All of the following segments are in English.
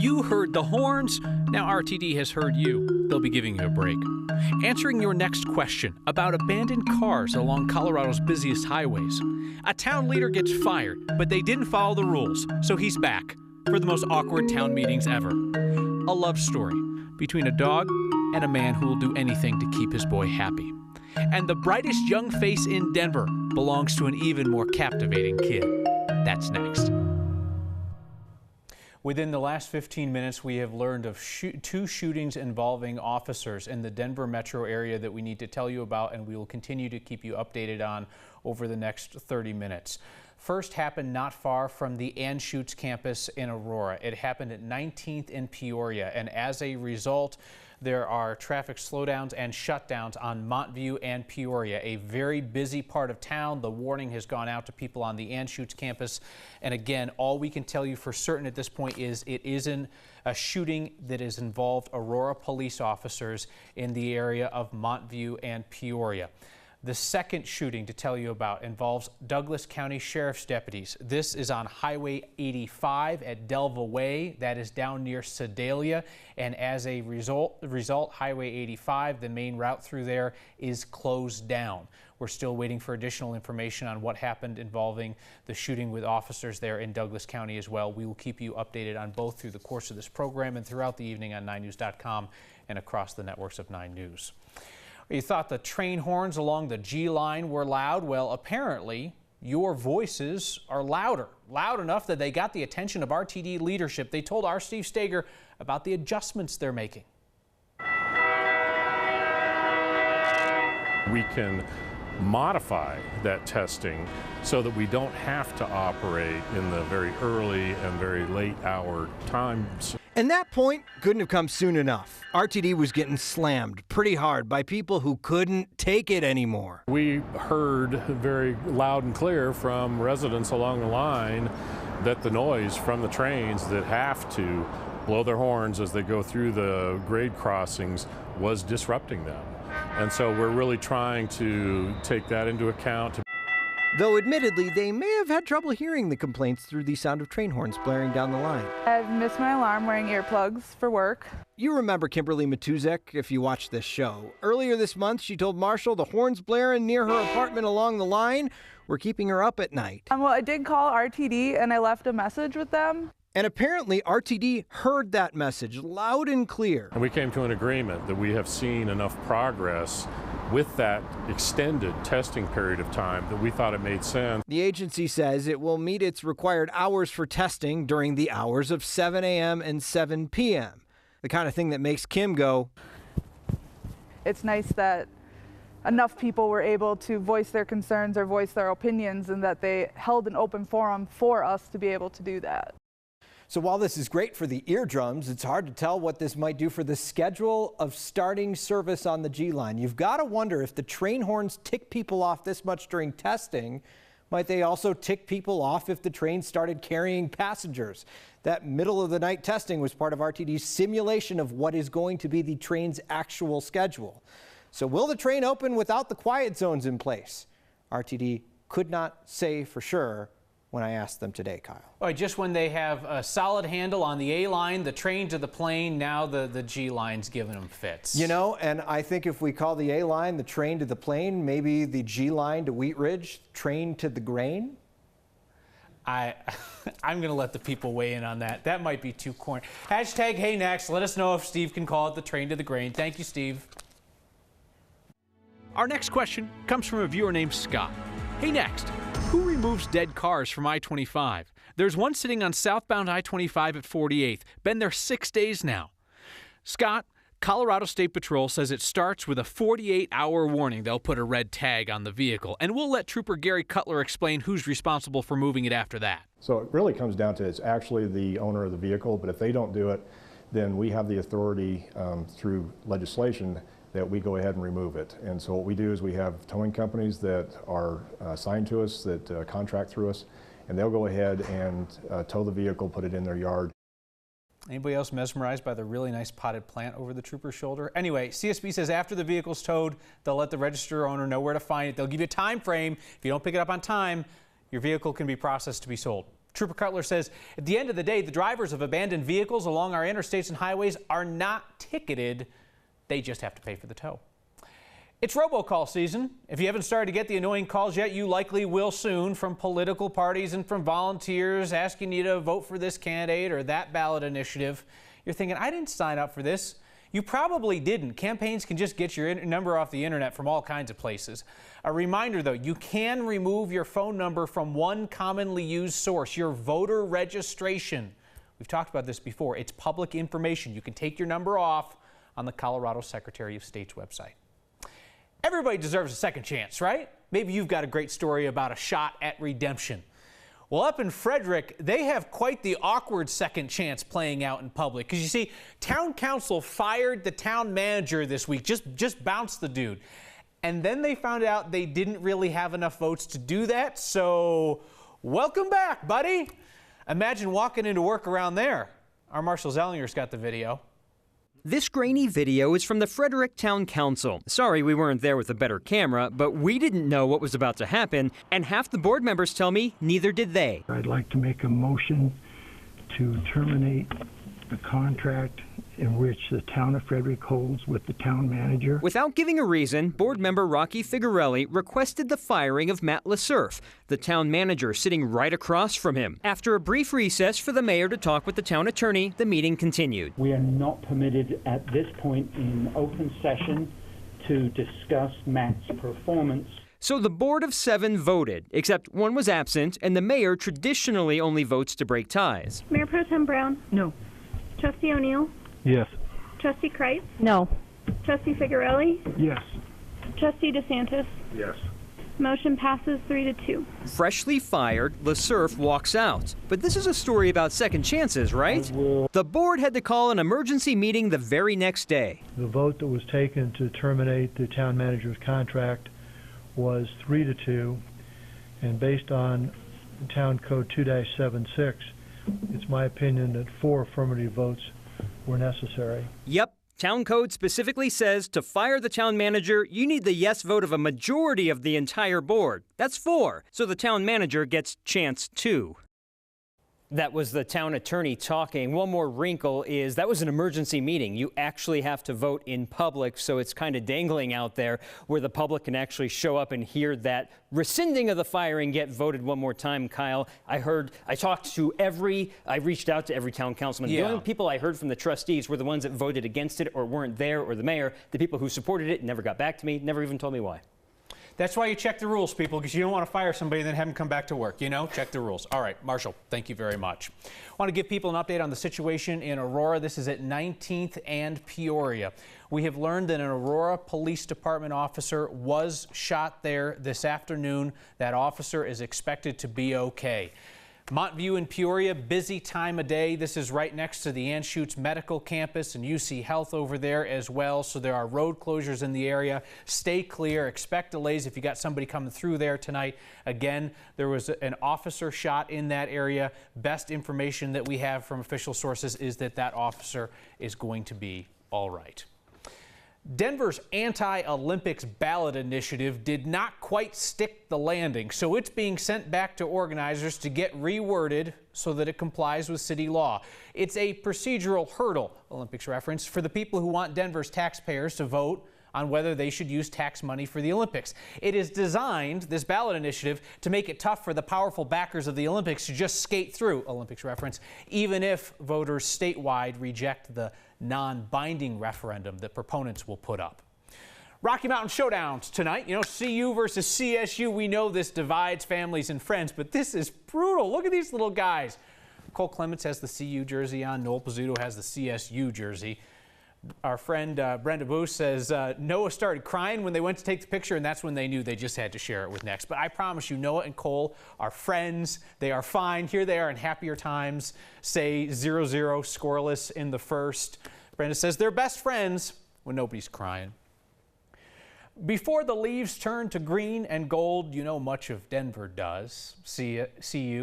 You heard the horns. Now RTD has heard you. They'll be giving you a break. Answering your next question about abandoned cars along Colorado's busiest highways. A town leader gets fired, but they didn't follow the rules, so he's back for the most awkward town meetings ever. A love story between a dog and a man who will do anything to keep his boy happy. And the brightest young face in Denver belongs to an even more captivating kid. That's next. Within the last 15 minutes, we have learned of two shootings involving officers in the Denver metro area that we need to tell you about, and we will continue to keep you updated on over the next 30 minutes. First happened not far from the Anschutz campus in Aurora. It happened at 19th in Peoria, and as a result, there are traffic slowdowns and shutdowns on Montview and Peoria, a very busy part of town. The warning has gone out to people on the Anschutz campus. And again, all we can tell you for certain at this point is it isn't a shooting that has involved Aurora police officers in the area of Montview and Peoria. The second shooting to tell you about involves Douglas County Sheriff's deputies. This is on Highway 85 at Delva Way. That is down near Sedalia. And as a result, Highway 85, the main route through there, is closed down. We're still waiting for additional information on what happened involving the shooting with officers there in Douglas County as well. We will keep you updated on both through the course of this program and throughout the evening on 9news.com and across the networks of 9 News. You thought the train horns along the G line were loud? Well, apparently your voices are louder. Loud enough that they got the attention of RTD leadership. They told our Steve Steger about the adjustments they're making. We can modify that testing so that we don't have to operate in the very early and very late hour times. And that point couldn't have come soon enough. RTD was getting slammed pretty hard by people who couldn't take it anymore. We heard very loud and clear from residents along the line that the noise from the trains that have to blow their horns as they go through the grade crossings was disrupting them. And so we're really trying to take that into account. Though admittedly, they may have had trouble hearing the complaints through the sound of train horns blaring down the line. I've missed my alarm wearing earplugs for work. You remember Kimberly Matuzek if you watched this show. Earlier this month, she told Marshall the horns blaring near her apartment along the line were keeping her up at night. Well, I did call RTD and I left a message with them. And apparently RTD heard that message loud and clear. And we came to an agreement that we have seen enough progress with that extended testing period of time that we thought it made sense. The agency says it will meet its required hours for testing during the hours of 7 a.m. and 7 p.m. The kind of thing that makes Kim go, it's nice that enough people were able to voice their concerns or voice their opinions and that they held an open forum for us to be able to do that. So while this is great for the eardrums, it's hard to tell what this might do for the schedule of starting service on the G line. You've got to wonder if the train horns tick people off this much during testing, might they also tick people off if the train started carrying passengers? That middle of the night testing was part of RTD's simulation of what is going to be the train's actual schedule. So will the train open without the quiet zones in place? RTD could not say for sure when I asked them today, Kyle. All right, just when they have a solid handle on the A line, the train to the plane, now the G line's giving them fits. You know, and I think if we call the A line the train to the plane, maybe the G line to Wheat Ridge, train to the grain? I'm going to let the people weigh in on that. That might be too corny. Hashtag Hey Next. Let us know if Steve can call it the train to the grain. Thank you, Steve. Our next question comes from a viewer named Scott. Hey Next. Who removes dead cars from I-25? There's one sitting on southbound I-25 at 48th. Been there 6 days now. Scott, Colorado State Patrol says it starts with a 48-hour warning. They'll put a red tag on the vehicle. And we'll let Trooper Gary Cutler explain who's responsible for moving it after that. So it really comes down to it's actually the owner of the vehicle, but if they don't do it, then we have the authority through legislation that we go ahead and remove it. And so what we do is we have towing companies that are assigned to us, that contract through us, and they'll go ahead and tow the vehicle, put it in their yard. Anybody else mesmerized by the really nice potted plant over the trooper's shoulder? Anyway, CSB says after the vehicle's towed, they'll let the register owner know where to find it. They'll give you a time frame. If you don't pick it up on time, your vehicle can be processed to be sold. Trooper Cutler says at the end of the day, the drivers of abandoned vehicles along our interstates and highways are not ticketed. They just have to pay for the tow. It's robocall season. If you haven't started to get the annoying calls yet, you likely will soon from political parties and from volunteers asking you to vote for this candidate or that ballot initiative. You're thinking, I didn't sign up for this. You probably didn't. Campaigns can just get your number off the internet from all kinds of places. A reminder though, you can remove your phone number from one commonly used source, your voter registration. We've talked about this before. It's public information. You can take your number off on the Colorado Secretary of State's website. Everybody deserves a second chance, right? Maybe you've got a great story about a shot at redemption. Well, up in Frederick, they have quite the awkward second chance playing out in public. Because you see, town council fired the town manager this week, just bounced the dude. And then they found out they didn't really have enough votes to do that. So, welcome back, buddy. Imagine walking into work around there. Our Marshall Zellinger's got the video. This grainy video is from the Frederick Town Council. Sorry we weren't there with a better camera, but we didn't know what was about to happen, and half the board members tell me neither did they. I'd like to make a motion to terminate the contract in which the town of Frederick holds with the town manager. Without giving a reason, board member Rocky Figarelli requested the firing of Matt LaSurf, the town manager sitting right across from him. After a brief recess for the mayor to talk with the town attorney, the meeting continued. We are not permitted at this point in open session to discuss Matt's performance. So the board of 7 voted, except one was absent, and the mayor traditionally only votes to break ties. Mayor Pro Tem Brown? No. Trustee O'Neill? Yes. Trustee Kreitz? No. Trustee Figarelli? Yes. Trustee DeSantis? Yes. Motion passes 3-2. Freshly fired, LaSurf walks out. But this is a story about second chances, right? The board had to call an emergency meeting the very next day. The vote that was taken to terminate the town manager's contract was 3-2, and based on Town Code 2-76, it's my opinion that 4 affirmative votes were necessary. Yep. Town code specifically says to fire the town manager, you need the yes vote of a majority of the entire board. That's 4. So the town manager gets chance 2. That was the town attorney talking. One more wrinkle is that was an emergency meeting. You actually have to vote in public, so it's kind of dangling out there where the public can actually show up and hear that rescinding of the firing get voted one more time. Kyle, I reached out to every town councilman. Yeah. The only people I heard from the trustees were the ones that voted against it or weren't there, or the mayor. The people who supported it never got back to me, never even told me why. That's why you check the rules, people, because you don't want to fire somebody and then have them come back to work. You know, check the rules. All right, Marshall, thank you very much. I want to give people an update on the situation in Aurora. This is at 19th and Peoria. We have learned that an Aurora Police Department officer was shot there this afternoon. That officer is expected to be okay. Montview and Peoria, busy time of day. This is right next to the Anschutz Medical Campus and UC Health over there as well. So there are road closures in the area. Stay clear. Expect delays if you got somebody coming through there tonight. Again, there was an officer shot in that area. Best information that we have from official sources is that that officer is going to be all right. Denver's anti-Olympics ballot initiative did not quite stick the landing, so it's being sent back to organizers to get reworded so that it complies with city law. It's a procedural hurdle, Olympics reference, for the people who want Denver's taxpayers to vote on whether they should use tax money for the Olympics. It is designed, this ballot initiative, to make it tough for the powerful backers of the Olympics to just skate through, Olympics reference, even if voters statewide reject the non-binding referendum that proponents will put up. Rocky Mountain Showdowns tonight. You know, CU versus CSU. We know this divides families and friends, but this is brutal. Look at these little guys. Cole Clements has the CU jersey on. Noel Pizzuto has the CSU jersey. Our friend Brenda Booth says Noah started crying when they went to take the picture, and that's when they knew they just had to share it with Next. But I promise you, Noah and Cole are friends. They are fine. Here they are in happier times. Say 0-0 scoreless in the first. Brenda says they're best friends when nobody's crying. Before the leaves turn to green and gold, you know much of Denver does. CU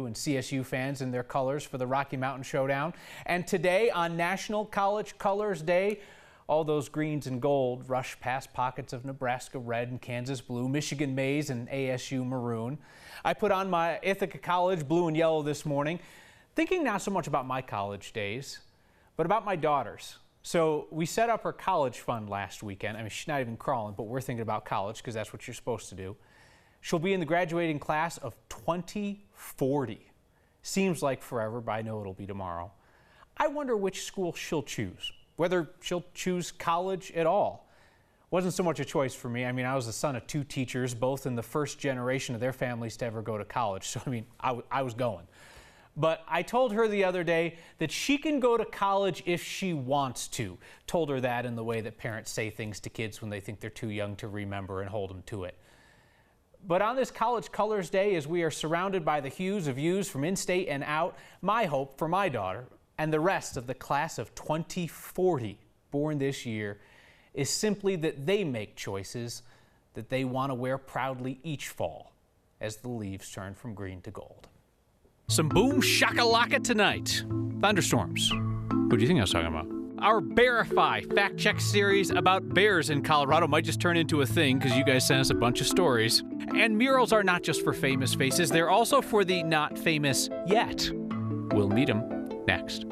and CSU fans in their colors for the Rocky Mountain Showdown. And today on National College Colors Day, All those greens and gold rush past pockets of Nebraska red and Kansas blue, Michigan maize and ASU maroon. I put on my Ithaca College blue and yellow this morning, thinking not so much about my college days, but about my daughter's. So we set up her college fund last weekend. I mean, she's not even crawling, but we're thinking about college because that's what you're supposed to do. She'll be in the graduating class of 2040. Seems like forever, but I know it'll be tomorrow. I wonder which school she'll choose, whether she'll choose college at all. Wasn't so much a choice for me. I mean, I was the son of 2 teachers, both in the first generation of their families to ever go to college. So, I mean, I was going. But I told her the other day that she can go to college if she wants to. Told her that in the way that parents say things to kids when they think they're too young to remember and hold them to it. But on this College Colors Day, as we are surrounded by the hues of views from in-state and out, my hope for my daughter and the rest of the class of 2040 born this year is simply that they make choices that they want to wear proudly each fall as the leaves turn from green to gold. Some boom shakalaka tonight. Thunderstorms. Who do you think I was talking about? Our Verify fact-check series about bears in Colorado might just turn into a thing because you guys sent us a bunch of stories. And murals are not just for famous faces, they're also for the not famous yet. We'll meet them next.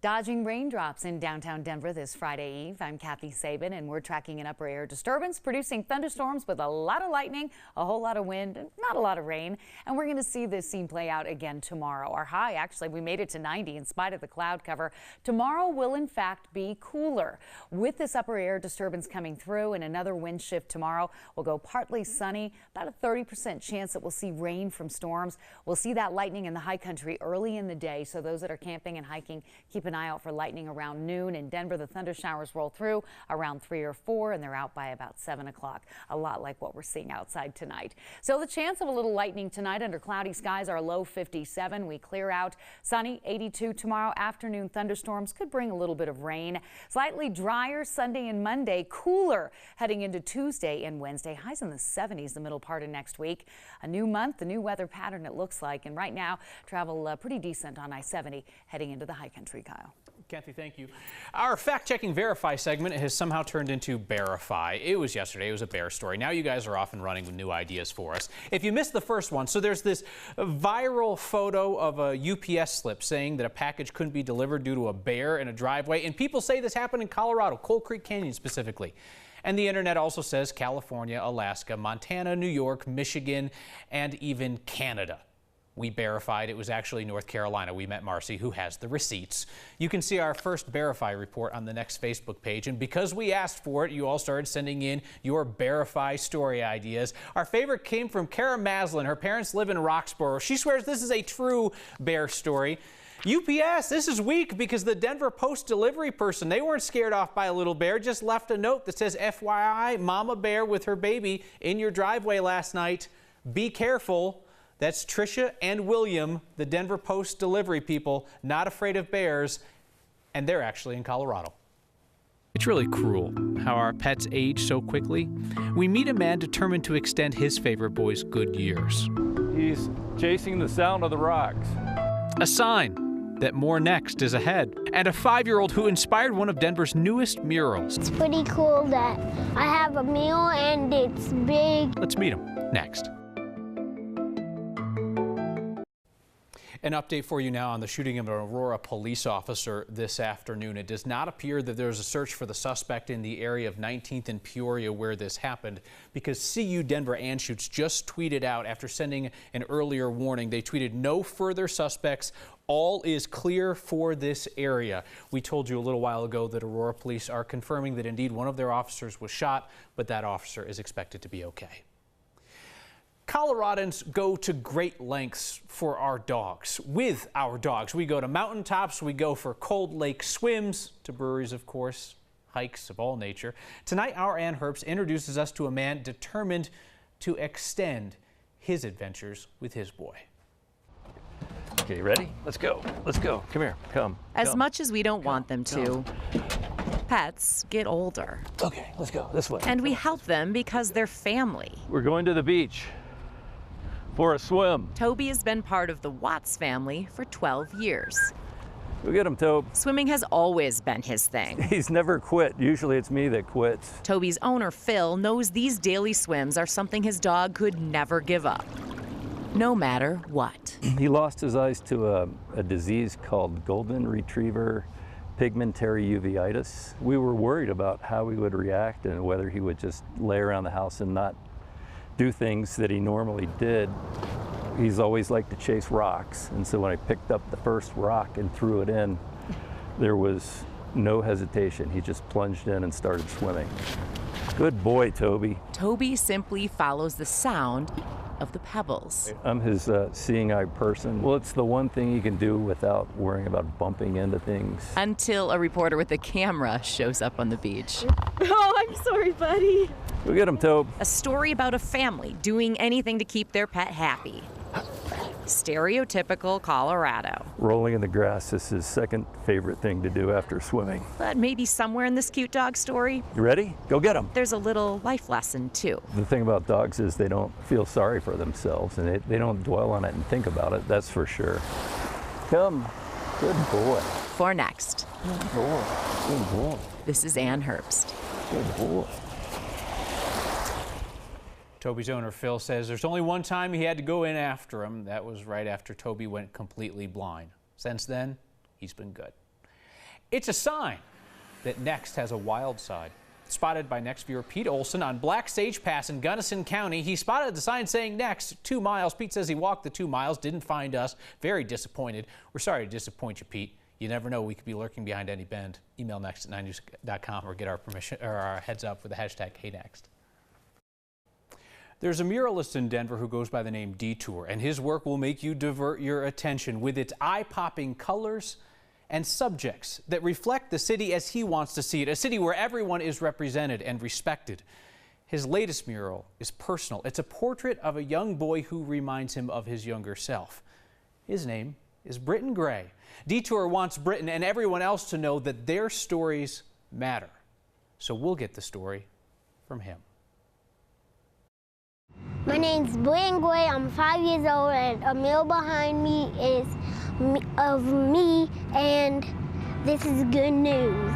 Dodging raindrops in downtown Denver this Friday Eve. I'm Kathy Sabin, and we're tracking an upper air disturbance producing thunderstorms with a lot of lightning, a whole lot of wind, and not a lot of rain. And we're going to see this scene play out again tomorrow. Our high, actually, we made it to 90 in spite of the cloud cover. Tomorrow will, in fact, be cooler. With this upper air disturbance coming through and another wind shift tomorrow, we'll go partly sunny, about a 30% chance that we'll see rain from storms. We'll see that lightning in the high country early in the day, so those that are camping and hiking, keep an eye out for lightning around noon. In Denver, the thunder showers roll through around 3 or 4, and they're out by about 7 o'clock. A lot like what we're seeing outside tonight. So the chance of a little lightning tonight under cloudy skies, our low 57. We clear out sunny 82 tomorrow afternoon. Thunderstorms could bring a little bit of rain. Slightly drier Sunday and Monday, cooler heading into Tuesday and Wednesday. Highs in the 70s the middle part of next week. A new month, a new weather pattern it looks like. And right now, travel pretty decent on I-70 heading into the high country, Kyle. Kathy, thank you. Our fact-checking Verify segment has somehow turned into Verify. It was yesterday. It was a bear story. Now you guys are off and running with new ideas for us. If you missed the first one, so there's this viral photo of a UPS slip saying that a package couldn't be delivered due to a bear in a driveway. And people say this happened in Colorado, Coal Creek Canyon specifically. And the internet also says California, Alaska, Montana, New York, Michigan, and even Canada. We verified it was actually North Carolina. We met Marcy, who has the receipts. You can see our first Verify report on the next Facebook page. And because we asked for it, you all started sending in your Verify story ideas. Our favorite came from Kara Maslin. Her parents live in Roxborough. She swears this is a true bear story. UPS, this is weak because the Denver Post delivery person, they weren't scared off by a little bear, just left a note that says, FYI, Mama Bear with her baby in your driveway last night. Be careful. That's Tricia and William, the Denver Post delivery people, not afraid of bears, and they're actually in Colorado. It's really cruel how our pets age so quickly. We meet a man determined to extend his favorite boy's good years. He's chasing the sound of the rocks. A sign that more next is ahead. And a 5-year-old who inspired one of Denver's newest murals. It's pretty cool that I have a meal and it's big. Let's meet him next. An update for you now on the shooting of an Aurora police officer this afternoon. It does not appear that there's a search for the suspect in the area of 19th and Peoria where this happened, because CU Denver Anschutz just tweeted out after sending an earlier warning. They tweeted, "No further suspects. All is clear for this area." We told you a little while ago that Aurora police are confirming that indeed one of their officers was shot, but that officer is expected to be okay. Coloradans go to great lengths for our dogs. With our dogs, we go to mountaintops, we go for cold lake swims, to breweries, of course, hikes of all nature. Tonight, our Ann Herbst introduces us to a man determined to extend his adventures with his boy. Okay, ready? Let's go. Let's go. Come here. Come. As much as we don't want them to, pets get older. Okay, let's go. This way. And we help them because they're family. We're going to the beach for a swim. Toby has been part of the Watts family for 12 years. Go get him, Tobe. Swimming has always been his thing. He's never quit. Usually it's me that quits. Toby's owner, Phil, knows these daily swims are something his dog could never give up, no matter what. He lost his eyes to a disease called golden retriever pigmentary uveitis. We were worried about how he would react and whether he would just lay around the house and not do things that he normally did. He's always liked to chase rocks, and so when I picked up the first rock and threw it in, there was no hesitation. He just plunged in and started swimming. Good boy, Toby. Toby simply follows the sound of the pebbles. I'm his seeing eye person. Well, it's the one thing he can do without worrying about bumping into things. Until a reporter with a camera shows up on the beach. Oh, I'm sorry, buddy. Go get him, Tobe. A story about a family doing anything to keep their pet happy. Stereotypical Colorado. Rolling in the grass is his second favorite thing to do after swimming. But maybe somewhere in this cute dog story, You ready? Go get him. there's a little life lesson too. The thing about dogs is they don't feel sorry for themselves, and they don't dwell on it and think about it, that's for sure. Come. Good boy. For next, Good boy. Good boy. this is Ann Herbst. Good boy. Toby's owner, Phil, says there's only one time he had to go in after him. That was right after Toby went completely blind. Since then, he's been good. It's a sign that Next has a wild side. Spotted by Next viewer Pete Olson on Black Sage Pass in Gunnison County. He spotted the sign saying Next, 2 miles. Pete says he walked the 2 miles, didn't find us. Very disappointed. We're sorry to disappoint you, Pete. You never know, we could be lurking behind any bend. Email next@9news.com or get our permission or our heads up with the hashtag HeyNext. There's a muralist in Denver who goes by the name Detour, and his work will make you divert your attention with its eye-popping colors and subjects that reflect the city as he wants to see it, a city where everyone is represented and respected. His latest mural is personal. It's a portrait of a young boy who reminds him of his younger self. His name is Britton Gray. Detour wants Britton and everyone else to know that their stories matter. So we'll get the story from him. My name's Britton Gray. I'm 5 years old, and a mural behind me is of me, and this is good news.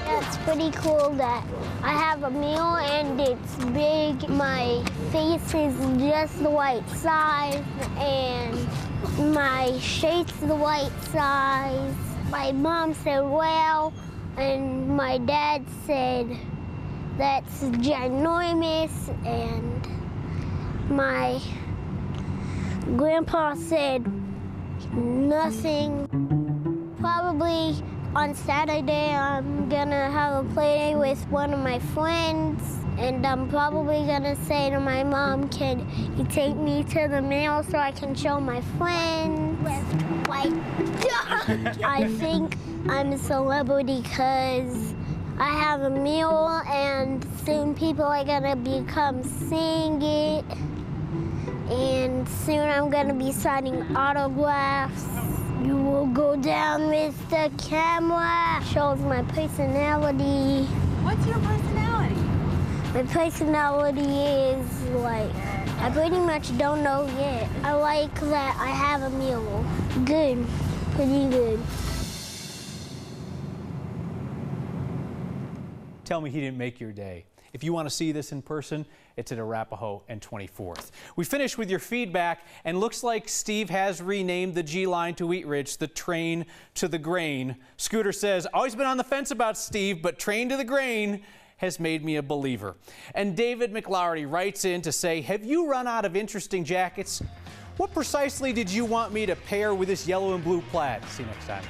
It's pretty cool that I have a mural and it's big. My face is just the right size, and my shirt's the right size. My mom said, well, and my dad said, that's ginormous, and my grandpa said, nothing. Probably on Saturday, I'm gonna have a play date with one of my friends, and I'm probably gonna say to my mom, can you take me to the mail so I can show my friends? I think I'm a celebrity because I have a mural, and soon people are gonna come seeing it, and soon I'm gonna be signing autographs. You will go down with the camera. Shows my personality. What's your personality? My personality is like, I pretty much don't know yet. I like that I have a mural. Good, pretty good. Tell me he didn't make your day. If you want to see this in person, it's at Arapahoe and 24th. We finished with your feedback, and looks like Steve has renamed the G line to Wheat Ridge the Train to the Grain. Scooter says, always been on the fence about Steve, but Train to the Grain has made me a believer. And David McLaury writes in to say, have you run out of interesting jackets? What precisely did you want me to pair with this yellow and blue plaid? See you next time.